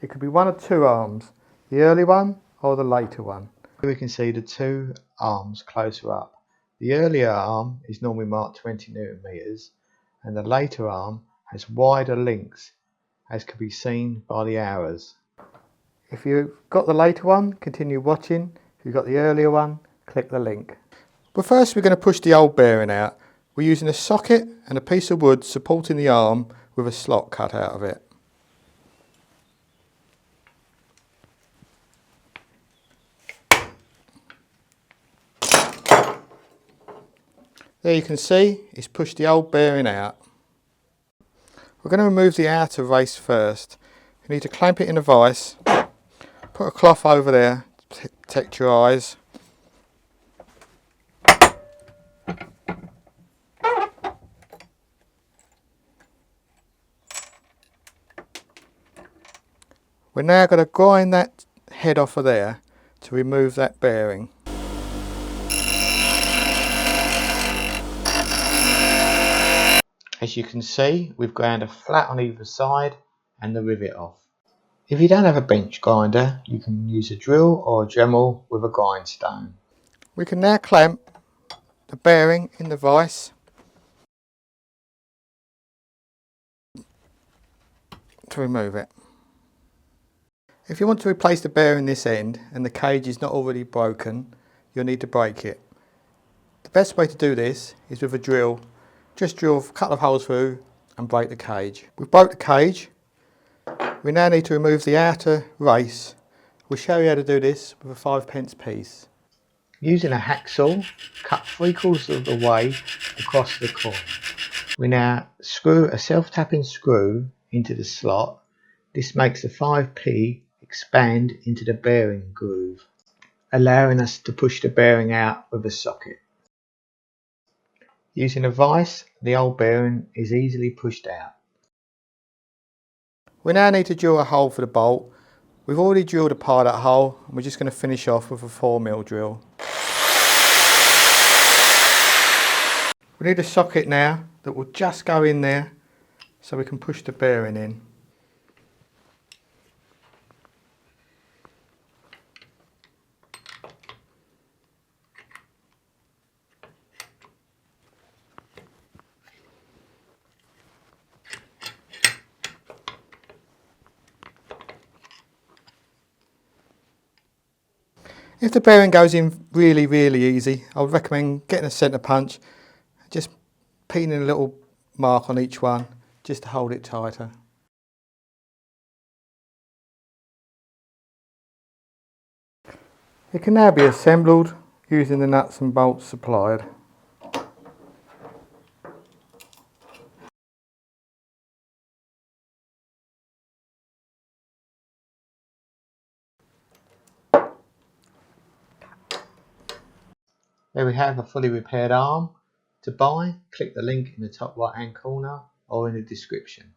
It could be one of two arms, the early one or the later one. Here we can see the two arms closer up. The earlier arm is normally marked 20 Newton meters and the later arm has wider links, as can be seen by the arrows. If you've got the later one, continue watching. If you've got the earlier one, click the link. But first we're going to push the old bearing out. We're using a socket and a piece of wood supporting the arm with a slot cut out of it. There you can see it's pushed the old bearing out. We're going to remove the outer race first. You need to clamp it in a vise, put a cloth over there to protect your eyes. We're now going to grind that head off of there to remove that bearing. As you can see, we've ground a flat on either side and the rivet off. If you don't have a bench grinder, you can use a drill or a Dremel with a grindstone. We can now clamp the bearing in the vise to remove it. If you want to replace the bearing this end and the cage is not already broken, you'll need to break it. The best way to do this is with a drill. Just drill a couple of holes through and break the cage. We've broke the cage. We now need to remove the outer race. We'll show you how to do this with a 5p piece. Using a hacksaw, cut 3/4 of the way across the corner. We now screw a self-tapping screw into the slot. This makes the 5p expand into the bearing groove, allowing us to push the bearing out with a socket. Using a vise, the old bearing is easily pushed out. We now need to drill a hole for the bolt. We've already drilled a pilot hole and we're just going to finish off with a 4mm drill. We need a socket now that will just go in there so we can push the bearing in. If the bearing goes in really easy, I would recommend getting a centre punch, just pinning a little mark on each one just to hold it tighter. It can now be assembled using the nuts and bolts supplied. There we have a fully repaired arm. To buy, click the link in the top right hand corner or in the description.